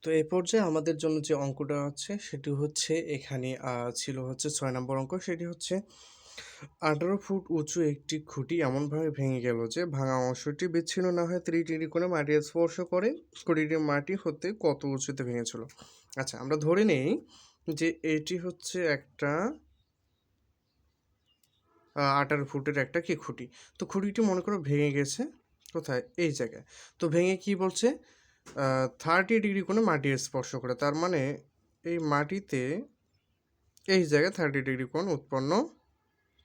তো এই পর্যায়ে আমাদের জন্য যে অঙ্কটা আছে সেটি হচ্ছে এখানে ছিল হচ্ছে ৬ নম্বর অঙ্ক। সেটি হচ্ছে ১৮ ফুট উঁচু একটি খুঁটি এমনভাবে ভেঙে গেল যে ভাঙা অংশটি বিচ্ছিন্ন না হয়ে ৩০ ডিগ্রি কোণে মাটি স্পর্শ করে। খুঁটিটি মাটি হতে কত উঁচুতে ভেঙেছিল? আচ্ছা, আমরা ধরে নেই যে এটি হচ্ছে একটা ১৮ ফুটের একটা কি খুঁটি। তো খুঁটিটি মনে করো ভেঙে গেছে কোথায়? এই জায়গায়। তো ভেঙে কি বলছে? ৩০ ডিগ্রি কোণে মাটি স্পর্শ করে। তার মানে এই মাটিতে এই জায়গায় ৩০ ডিগ্রি কোণ উৎপন্ন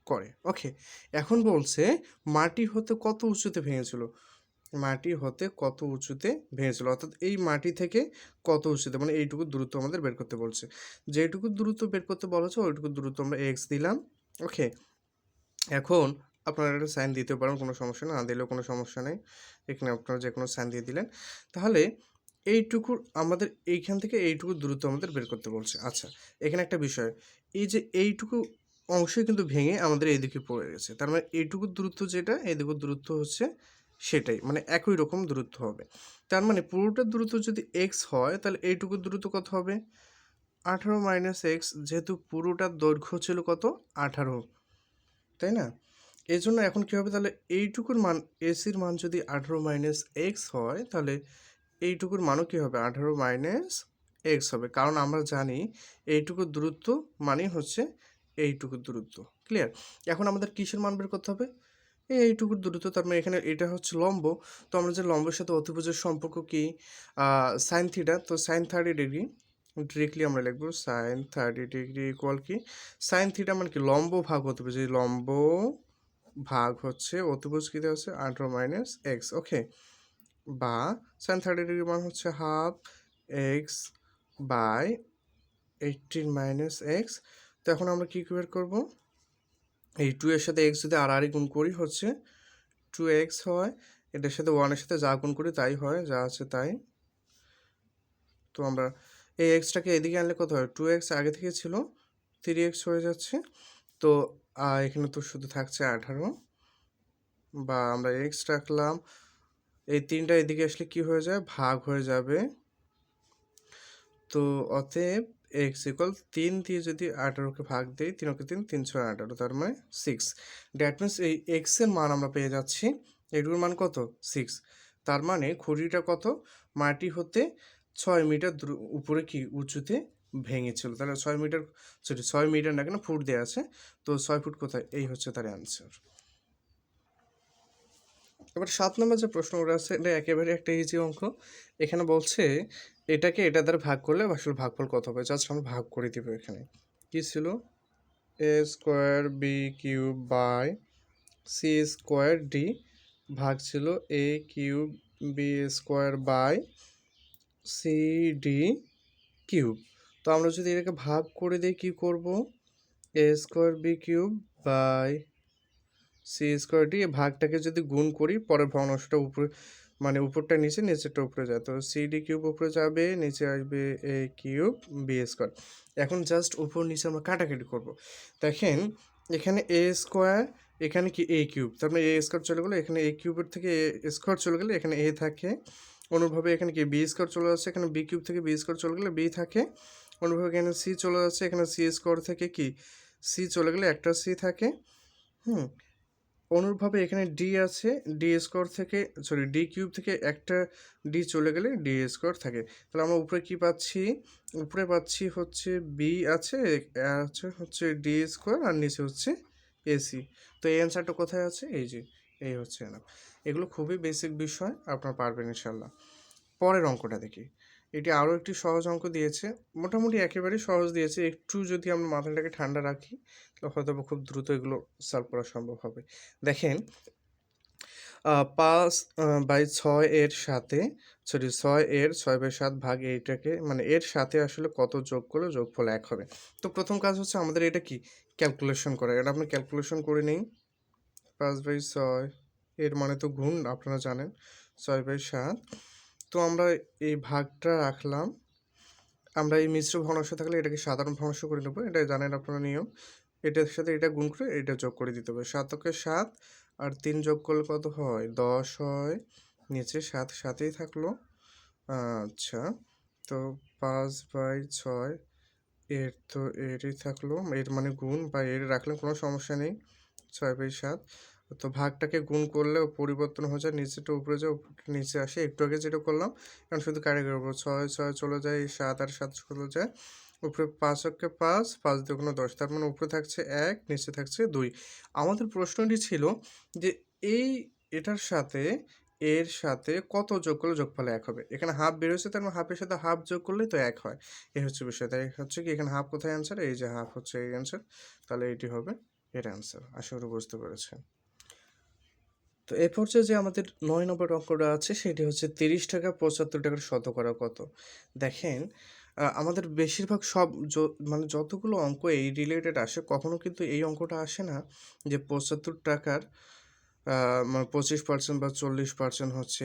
করে। ওকে। এখন বলছে মাটি হতে কত উঁচুতে ভেঙেছিল? মাটি হতে কত উঁচুতে ভেঙেছিল? অর্থাৎ এই মাটি থেকে কত উঁচুতে, মানে এইটুকু দূরত্ব আমাদের বের করতে বলছে। যেটুকু দূরত্ব বের করতে বলেছে ওইটুকু দূরত্ব আমরা x দিলাম। ওকে। এখন আপনারা একটা সাইন দিতে পারেন, কোনো সমস্যা না দিলেও কোনো সমস্যা নেই। এখানে আপনারা যেকোনো সাইন দিয়ে দিলেন। তাহলে এইটুকুর আমাদের এইখান থেকে এইটুকু দূরত্ব আমাদের বের করতে বলছে। আচ্ছা, এখানে একটা বিষয়, এই যে এইটুকু অংশই কিন্তু ভেঙে আমাদের এইদিকে পড়ে গেছে। তার মানে এইটুকু দূরত্ব যেটা, এইদিকে দূরত্ব হচ্ছে সেটাই। মানে একই রকম দূরত্ব হবে। তার মানে পুরোটার দূরত্ব যদি x হয় তাহলে এইটুকু দূরত্ব কত হবে? ১৮ - x, যেহেতু পুরোটার দৈর্ঘ্য ছিল কত? ১৮, তাই না? এজন্য এখন কী হবে তাহলে? এইটুকুর মান, এসির মান যদি ১৮ - x হয় তাহলে এইটুকুর মানও কী হবে? ১৮ - x হবে। কারণ আমরা জানি এইটুকুর দূরত্ব মানেই হচ্ছে এইটুকুর দূরত্ব। ক্লিয়ার? এখন আমাদের কিসের মান বের করতে হবে? এইটুকুর দূরত্ব। তার মানে এখানে এটা হচ্ছে লম্ব। তো আমরা যে লম্বের সাথে অতিভুজের সম্পর্ক কি? sin θ। তো sin 30 ডিগ্রি ডিরেক্টলি আমরা লিখব sin 30 ডিগ্রি ইকুয়াল কি? sin θ মানে কি? লম্ব ভাগ অতিভুজ। এই লম্ব ভাগ হচ্ছে অতিভুজ কী দেওয়া আছে? ১৮ - x। ওকে। বা sin 30 ডিগ্রি মান হচ্ছে হাফ x বাই 18 - x। তো এখন আমরা কী বের করব? এই 2 এর সাথে x যদি আড়াআড়ি গুণ করি হচ্ছে 2x হয়। এটার সাথে 1 এর সাথে যা গুণ করি তাই হয়, যা আছে তাই। তো আমরা এই এক্সটাকে এদিকে আনলে কত হয়? 2x আগে থেকে ছিল 3x হয়ে যাচ্ছে। তো এখানে তো শুধু থাকছে 18, বা আমরা x রাখলাম। এই 3টা এদিকে আসলে কি হয়ে যায়? ভাগ হয়ে যাবে। তো অতএব x ইকুয়াল 3 দিয়ে যদি 18কে ভাগ দেই, 3 × 3 = 3 × 18, তার মানে 6। দ্যাট মিনস এই x এর মান আমরা পেয়ে যাচ্ছি। এটুকুর মান কত? 6। তার মানে খুঁটিটা কত? মাটি হতে 6 মিটার উপরে কি উঁচুতে ভেঙেছিল। তাহলে 6 মিটার, সরি 6 মিটার না, কেন ফুট দেওয়া আছে। তো 6 ফুট কোথায়? এই হচ্ছে তার অ্যান্সার। এবার 7 নম্বর যে প্রশ্নটা আছে এটা একেবারে একটা ইজি অঙ্ক। এখানে বলছে এটাকে এটা দ্বারা ভাগ করলে আসলে ভাগফল কত হবে? জাস্ট আমরা ভাগ করে দিব এখানে। কি ছিল? a square B cube by C square D ভাগ ছিল a cube B square by C D cube. তো আমরা যদি এটাকে ভাগ করে দিই কী করব? a square B cube by C square D, ভাগটাকে যদি গুণ করি পরের ভগ্নাংশটা উপরে, মানে উপরটা নিচে, নিচেরটা উপরে যায়। তো সি ডি কিউব উপরে যাবে, নিচে আসবে এ কিউব বি স্কোয়ার। এখন জাস্ট উপর নিচে আমরা কাটাকাটি করব। দেখেন এখানে এ স্কোয়ার, এখানে কি এ কিউব, তার মানে এ স্কোয়ার চলে গেলো, এখানে এ কিউবের থেকে এ স্কোয়ার চলে গেলে এখানে এ থাকে। অনুভাবে এখানে কি বি স্কোয়ার চলে যাচ্ছে, এখানে বি কিউব থেকে বি স্কোয়ার চলে গেলে বি থাকে। অনুভাবে এখানে সি চলে যাচ্ছে, এখানে সি স্কোয়ার থেকে কি সি চলে গেলে একটা সি থাকে। অনুরূপভাবে এখানে ডি আছে, ডি স্কোয়ার থেকে, সরি ডি কিউব থেকে একটা ডি চলে গেলে ডি স্কোয়ার থাকে। তাহলে আমরা উপরে কি পাচ্ছি? উপরে পাচ্ছি হচ্ছে বি আছে, হচ্ছে ডি স্কোয়ার, আর নিচে হচ্ছে এসি। তো এই অ্যান্সারটা কোথায় আছে? এই যে এই হচ্ছে না। এগুলো খুবই বেসিক বিষয়, আপনারা পারবেন ইনশাল্লাহ। পরের অঙ্কটা দেখি। এটি আরও একটি সহজ অঙ্ক দিয়েছে, মোটামুটি একেবারেই সহজ দিয়েছে। একটু যদি আমরা মাথাটাকে ঠান্ডা রাখি তাহলে হয়তো খুব দ্রুত এগুলো সলভ করা সম্ভব হবে। দেখেন 5/6 এর সাথে, সরি 6 এর 6/7 ভাগ এইটাকে, মানে এর সাথে আসলে কত যোগ করলে যোগফল 1 হবে। তো প্রথম কাজ হচ্ছে আমাদের এটা কি ক্যালকুলেশন করা। এটা আপনি ক্যালকুলেশন করে নিন। 5/6 এর মানে তো গুণ, আপনারা জানেন 6/7। তো আমরা এই ভাগটা রাখলাম। আমরা এই মিশ্র ভগ্নাংশ থাকলে এটাকে সাধারণ ভগ্নাংশ করে নেব, এটা জানেন আপনারা নিয়ম। এটার সাথে এটা গুণ করে এটা যোগ করে দিতে হবে। 7 × 7 আর 3 যোগ করলে কত হয়? 10 হয়। নিচে 7 সাথেই থাকলো। আচ্ছা, তো 5/6 এর তো এরই থাকলো, এর মানে গুণ বা এর রাখলে কোনো সমস্যা নেই। 6/7 তো ভাগটাকে গুণ করলেও পরিবর্তন হয়ে যায়, নিচেরটা উপরে যায়, উপরটা নিচে আসে। একটু আগে যেটা করলাম এখন শুধু কাটাকাটি করবো, 6 চলে যায়, 7 আর 7 চলে যায়, উপরে 5 একে 5, 5 দুগুণে 10, তার মানে উপরে থাকছে 1, নিচে থাকছে 2। আমাদের প্রশ্নটি ছিল যে এটার সাথে এর সাথে কত যোগ করলে যোগফল 1 হবে। এখানে হাফ বের হয়েছে, তার মানে হাফের সাথে হাফ যোগ করলেই তো 1 হয়। এই হচ্ছে বিষয়। তাই হচ্ছে কি এখানে হাফ কোথায় অ্যান্সার? এই যে হাফ হচ্ছে এই অ্যান্সার। তাহলে এটি হবে এর অ্যান্সার। আশা করি বুঝতে পেরেছেন। তো এ পর্যায়ে যে আমাদের 9 নম্বর অঙ্কটা আছে সেটি হচ্ছে 30 টাকা 75 টাকার শতকরা কত? দেখেন আমাদের বেশিরভাগ সব মানে যতগুলো অঙ্ক এই রিলেটেড আসে কখনো কিন্তু এই অঙ্কটা আসে না যে 75 টাকার মানে 25% বা 40% হচ্ছে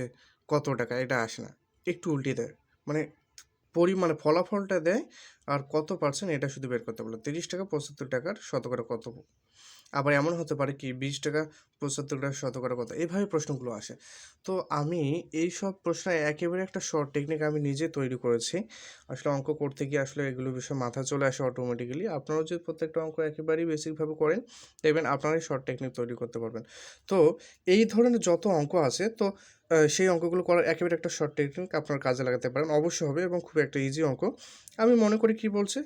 কত টাকা, এটা আসে না। একটু উল্টে দেয়। মানে মানে ফলাফলটা দেয় আর কত পার্সেন্ট এটা শুধু বের করতে বলে। 30 টাকা 75 টাকার শতকরা কত? আবার এমন হতে পারে কি 20 টাকা 75 টাকা শতকরা কত? এভাবে প্রশ্নগুলো আসে। তো আমি এইসব প্রশ্ন একেবারে একটা শর্ট টেকনিক আমি নিজে তৈরি করেছি। আসলে অঙ্ক করতে গিয়ে আসলে এগুলো বিষয় মাথায় চলে আসে অটোমেটিক্যালি। আপনারাও যদি প্রত্যেকটা অঙ্ক একেবারেই বেসিকভাবে করেন, দেখবেন আপনারাই শর্ট টেকনিক তৈরি করতে পারবেন। তো এই ধরনের যত অঙ্ক আছে তো সেই অঙ্কগুলো করার একেবারে একটা শর্ট টেকনিক আপনারা কাজে লাগাতে পারেন। অবশ্যই হবে এবং খুবই একটা ইজি অঙ্ক। আমি মনে করি কি বলছে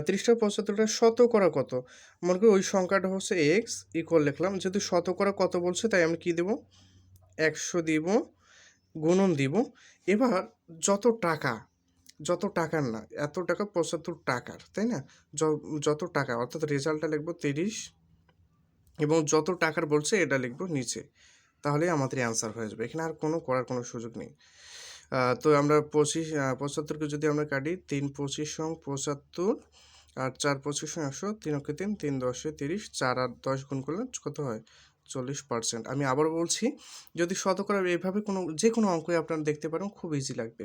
30 টাকা 75 টাকা শতকরা কত? মনে করি ওই সংখ্যাটা হচ্ছে x ইকুয়াল লিখলাম। যেহেতু শতকরা কত বলছে তাই আমি কি দেব? 100 দিব, গুণন দিব। এবার যত টাকা, যত টাকার না, এত টাকা 75 টাকার, তাই না? য যত টাকা অর্থাৎ রেজাল্টটা লিখব 30 এবং যত টাকার বলছে এটা লিখব নিচে। তাহলেই আমাদের অ্যান্সার হয়ে যাবে। এখানে আর করার কোনো সুযোগ নেই। তো আমরা 75 কে যদি আমরা কাটি 3 25 75 আর 4 25 100, 3 অক্ষে 3, 3 10 30, 4 আর 10 গুণ করলে কত হয়? 40%। আমি আবারও বলছি, যদি শতকরা এভাবে যেকোনো অঙ্কই আপনারা দেখতে পারেন খুব ইজি লাগবে।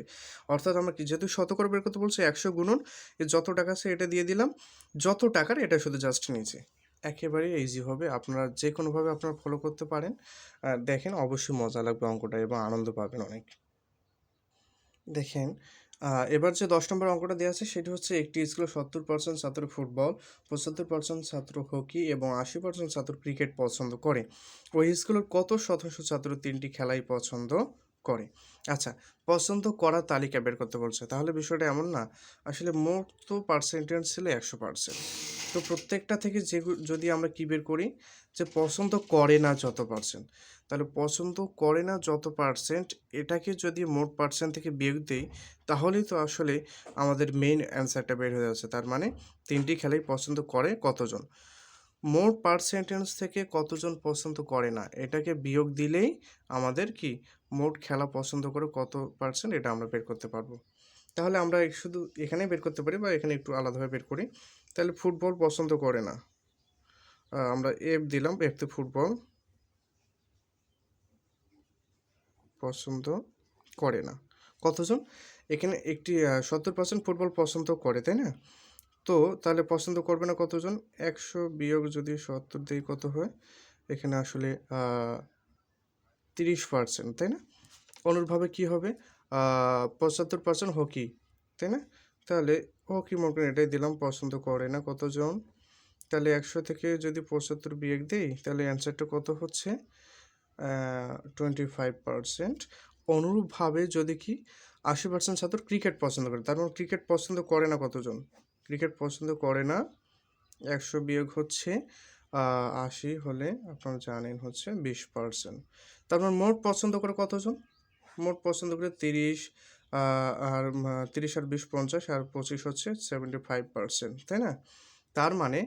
অর্থাৎ আমরা কি যেহেতু শতকরা বের করতে বলছে 100 গুণন যত টাকা আছে এটা দিয়ে দিলাম, যত টাকার এটা শুধু জাস্ট নিচে। একেবারেই ইজি হবে। আপনারা যেকোনোভাবে আপনারা ফলো করতে পারেন। দেখেন অবশ্যই মজা লাগবে অঙ্কটা এবং আনন্দ পাবেন অনেক। দেখেন এবার যে 10 নম্বর অঙ্কটা দেওয়া আছে সেটি হচ্ছে একটি স্কুলে 70% ছাত্র ফুটবল, 75% ছাত্র হকি এবং 80% ছাত্র ক্রিকেট পছন্দ করে। ওই স্কুলের কত শতাংশ ছাত্র 3টি খেলাই পছন্দ করে? আচ্ছা, পছন্দ করার তালিকা বের করতে বলছে। তাহলে বিষয়টা এমন না, আসলে মোট তো পার্সেন্টেজ ছিল 100%। তো প্রত্যেকটা থেকে যদি আমরা কি বের করি যে পছন্দ করে না যত পার্সেন্ট, তাহলে পছন্দ করে না যত পার্সেন্ট এটাকে যদি মোট পার্সেন্ট থেকে বিয়োগ দেই তাহলেই তো আসলে আমাদের মেইন অ্যান্সারটা বের হয়ে যাচ্ছে। তার মানে 3টি খেলাই পছন্দ করে কতজন? মোট পার্সেন্টেজ থেকে কতজন পছন্দ করে না এটাকে বিয়োগ দিলেই আমাদের কি মোট খেলা পছন্দ করে কত পার্সেন্ট এটা আমরা বের করতে পারবো। তাহলে আমরা শুধু এখানেই বের করতে পারি বা এখানে একটু আলাদাভাবে বের করি। তাহলে ফুটবল পছন্দ করে না। আমরা এফ দিলাম, এফতে ফুটবল পছন্দ করে না। কতজন? এখানে একটি 70% ফুটবল পছন্দ করে, তাই না? তো তাহলে পছন্দ করবে না কতজন? 100 বিয়োগ যদি 70 দেই কত হয়? এখানে আসলে 30%, তাই না? অনুরূপভাবে কি হবে? 75% হকি, তাই না? তাহলে হকি মনে করেন এটাই দিলাম, পছন্দ করে না কতজন? তাহলে 100 থেকে যদি 75 বিয়োগ দেই তাহলে অ্যান্সারটা কত হচ্ছে? 25%। অনুরূপভাবে যদি কি 80% ছাত্র ক্রিকেট পছন্দ করে, তার মানে ক্রিকেট পছন্দ করে না কতজন? ক্রিকেট পছন্দ করে না 100 বিয়োগ হচ্ছে 80 হলে আপনারা জানেন হচ্ছে 20%। তার মানে মোট পছন্দ করে কতজন? মোট পছন্দ করে 30 আর 30 আর 20 50 আর 25 হচ্ছে 75%, তাই না? তার মানে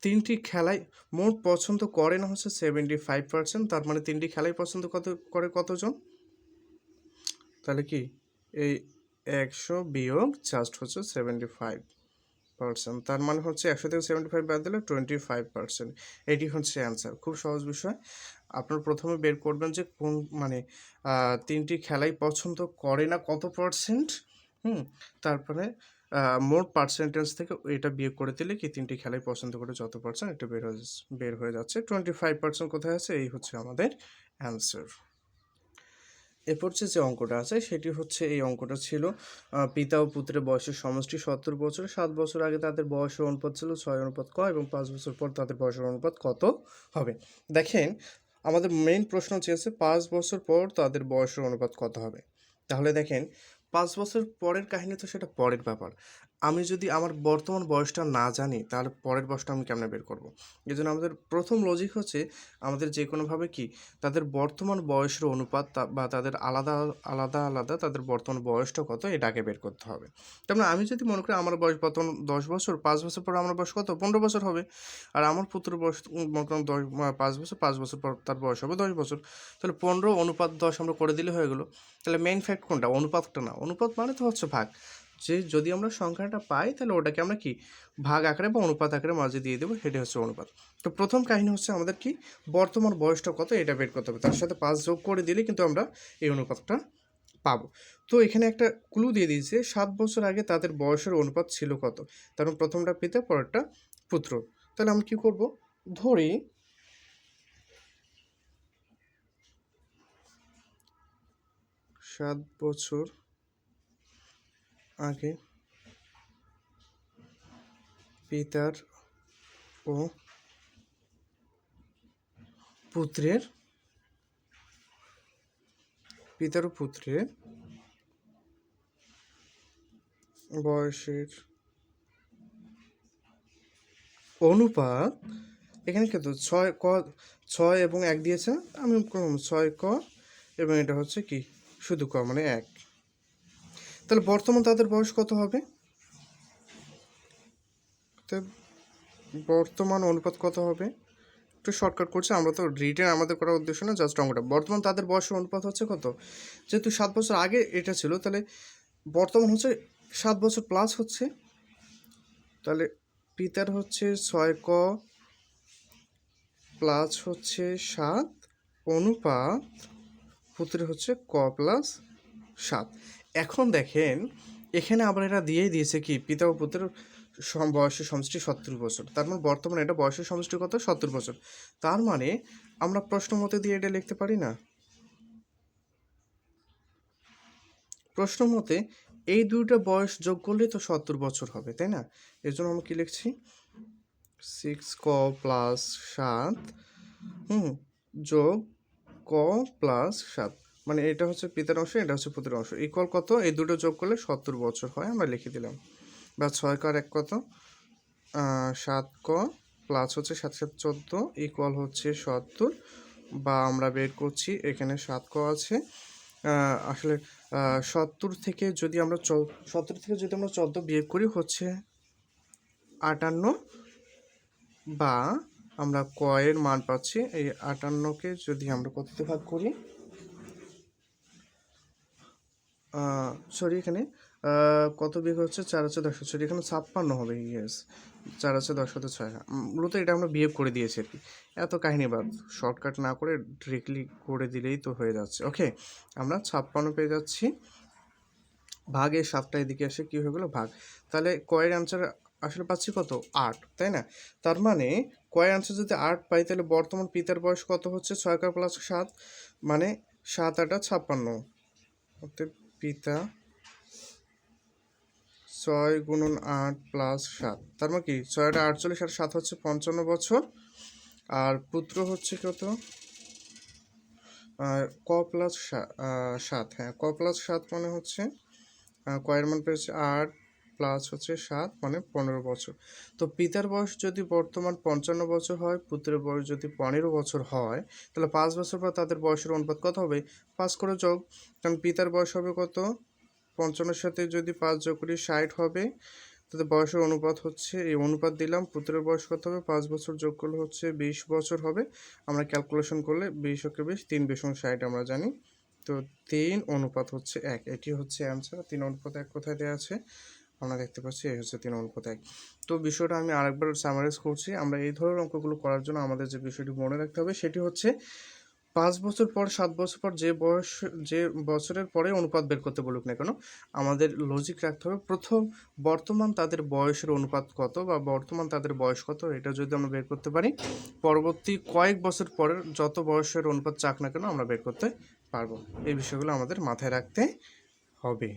3টি খেলায় মোট পছন্দ করে না হচ্ছে 75%, তার মানে 3টি খেলাই পছন্দ করে কতজন? তাহলে কি এই 100 বিয়োগ জাস্ট হচ্ছে 75%, তার মানে হচ্ছে 100 থেকে 75 বাদ দিলে 25%। এটি হচ্ছে অ্যান্সার। খুব সহজ বিষয়। আপনারা প্রথমে বের করবেন যে কোন মানে 3টি খেলাই পছন্দ করে না কত পার্সেন্ট, তারপরে মোট পার্সেন্টেজ থেকে এটা বিয়োগ করে দিলে কি 3টি খেলাই পছন্দ করে যত পার্সেন্ট এটা বের হয়ে যাচ্ছে। 25% কোথায় আছে? এই হচ্ছে আমাদের অ্যান্সার। এরপর যে অঙ্কটা আছে সেটি হচ্ছে, এই অঙ্কটা ছিল পিতা ও পুত্রের বয়সের সমষ্টি 70 বছর, 7 বছর আগে তাদের বয়সের অনুপাত ছিল 6 অনুপাত ক, এবং 5 বছর পর তাদের বয়সের অনুপাত কত হবে। দেখেন আমাদের মেইন প্রশ্ন চেয়েছে 5 বছর পর তাদের বয়সের অনুপাত কত হবে। তাহলে দেখেন 5 বছর পরের কাহিনী তো সেটা পরের ব্যাপার। আমি যদি আমার বর্তমান বয়সটা না জানি তাহলে পরের বয়সটা আমি কেমনে বের করব। এই জন্য আমাদের প্রথম লজিক হচ্ছে আমাদের যে কোনোভাবে কি তাদের বর্তমান বয়সের অনুপাত বা তাদের আলাদা আলাদা আলাদা তাদের বর্তমান বয়সটা কত এটা আগে বের করতে হবে। তার মানে আমি যদি মনে করি আমার বয়স বর্তমান 10 বছর, 5 বছর পর আমার বয়স কত 15 বছর হবে, আর আমার পুত্রের বয়স মনে করেন 5 বছর, 5 বছর পর তার বয়স হবে 10 বছর, তাহলে 15 অনুপাত 10 আমরা করে দিলে হয়ে গেলো। তাহলে মেইন ফ্যাক্ট কোনটা, অনুপাতটা না, অনুপাত মানে তো হচ্ছে ভাগ। যে যদি আমরা সংখ্যাটা পাই তাহলে ওটাকে আমরা কি ভাগ আকারে বা অনুপাত আকারে মাঝে দিয়ে দেবো, সেটা হচ্ছে অনুপাত। তো প্রথম কাহিনী হচ্ছে আমাদের কি বর্তমান বয়সটা কত এটা বের করতে হবে, তার সাথে 5 যোগ করে দিলে কিন্তু আমরা এই অনুপাতটা পাবো। তো এখানে একটা ক্লু দিয়ে দিয়েছে 7 বছর আগে তাদের বয়সের অনুপাত ছিল কত, কারণ প্রথমটা পিতা পরেরটা পুত্র। তাহলে আমরা কি করব, ধরি 7 বছর আগে পিতার ও পুত্রের বয়সের অনুপাত, এখানে কিন্তু 6 এবং 1 দিয়েছে, আমি 6 ক এবং এটা হচ্ছে কি শুধু ক মানে 1। তাহলে বর্তমান তাদের বয়স কত হবে, বর্তমান অনুপাত কত হবে, একটু শর্টকাট করছে, আমরা তো রিটেন আমাদের করার উদ্দেশ্য না, জাস্ট অঙ্কটা। বর্তমান তাদের বয়সের অনুপাত হচ্ছে কত, যেহেতু 7 বছর আগে এটা ছিল তাহলে বর্তমান হচ্ছে 7 বছর প্লাস হচ্ছে, তাহলে পিতার হচ্ছে 6 ক প্লাস হচ্ছে 7 অনুপাত পুত্রের হচ্ছে ক প্লাস 7। এখন দেখেন এখানে আবার এরা দিয়েই দিয়েছে কি পিতা ও পুত্রের বয়সের সমষ্টি 70 বছর, তার মানে বর্তমানে এটা বয়সের সমষ্টি কত 70 বছর। তার মানে আমরা প্রশ্ন মতে দিয়ে এটা লিখতে পারি না, প্রশ্ন মতে এই দুইটা বয়স যোগ করলে তো 70 বছর হবে, তাই না। এর জন্য আমরা কি লিখছি 6 ক প্লাস 7 যোগ ক প্লাস 7, মানে এটা হচ্ছে পিতার অংশ, এটা হচ্ছে পুত্রের অংশ, ইকুয়াল কত, এই দুটো যোগ করলে 70 বছর হয়, আমরা লিখে দিলাম। বা 6 ক আর 1 কত 7 ক প্লাস হচ্ছে 7 7 14 ইকুয়াল হচ্ছে 70, বা আমরা বের করছি এখানে 7 ক আছে, আসলে 70 থেকে যদি আমরা 14 বিয়োগ করি হচ্ছে 58, বা আমরা কয়ের মান পাচ্ছি এই 58কে যদি আমরা কততে ভাগ করি, সরি এখানে কত বিয়োগ হচ্ছে 4 আছে 10, সরি এখানে 56 হবে, ইয়েস 4 আছে 10 হতে 6, মূলত এটা আমরা বিয়োগ করে দিয়েছি আর কি, এত কাহিনী বাদ, শর্টকাট না করে ডিরেক্টলি করে দিলেই তো হয়ে যাচ্ছে। ওকে, আমরা 56 পেয়ে যাচ্ছি, ভাগের 7টা এদিকে আসে কি হয়ে গেলো ভাগ, তাহলে কয়ের অ্যান্সার আসলে পাচ্ছি কত 8, তাই না। তার মানে কয়ের অ্যান্সার যদি 8 পাই তাহলে বর্তমান পিতার বয়স কত হচ্ছে 6 ক প্লাস 7, মানে 7 8 56, অর্থাৎ পিতা 6 গুণন 8 প্লাস 7, তার মানে কি 6 8 48 আর 7 হচ্ছে 55 বছর, আর পুত্র হচ্ছে কত ক প্লাস 7, হ্যাঁ ক প্লাস 7 মানে হচ্ছে কয়ের মান পেয়েছে 8 প্লাস হচ্ছে 7 মানে 15 বছর। তো পিতার বয়স যদি বর্তমান 55 বছর হয়, পুত্রের বয়স যদি 15 বছর হয়, তাহলে 5 বছর পর তাদের বয়সের অনুপাত কত হবে, 5 করে যোগ, কারণ পিতার বয়স হবে কত 55-এর সাথে যদি 5 যোগ করি 60 হবে, তাদের বয়সের অনুপাত হচ্ছে এই অনুপাত দিলাম, পুত্রের বয়স কত হবে 5 বছর যোগ করলে হচ্ছে 20 বছর হবে, আমরা ক্যালকুলেশন করলে 20 ওকে 20 3 20 60 আমরা জানি, তো 3 অনুপাত হচ্ছে 1, এটি হচ্ছে অ্যান্সার। 3 অনুপাত 1 কোথায় দেওয়া আছে আমরা দেখতে পাচ্ছি, এই হচ্ছে 3 অনুপাত 1। তো বিষয়টা আমি আরেকবার সামারাইজ করছি, আমরা এই ধরনের অঙ্কগুলো করার জন্য আমাদের যে বিষয়টি মনে রাখতে হবে সেটি হচ্ছে 5 বছর পর 7 বছর পর যে বছরের পরে অনুপাত বের করতে বলুক না কেন, আমাদের লজিক রাখতে হবে প্রথম বর্তমান তাদের বয়সের অনুপাত কত বা বর্তমান তাদের বয়স কত, এটা যদি আমরা বের করতে পারি পরবর্তী কয়েক বছর পরের যত বয়সের অনুপাত চাক না কেন আমরা বের করতে পারবো। এই বিষয়গুলো আমাদের মাথায় রাখতে হবে।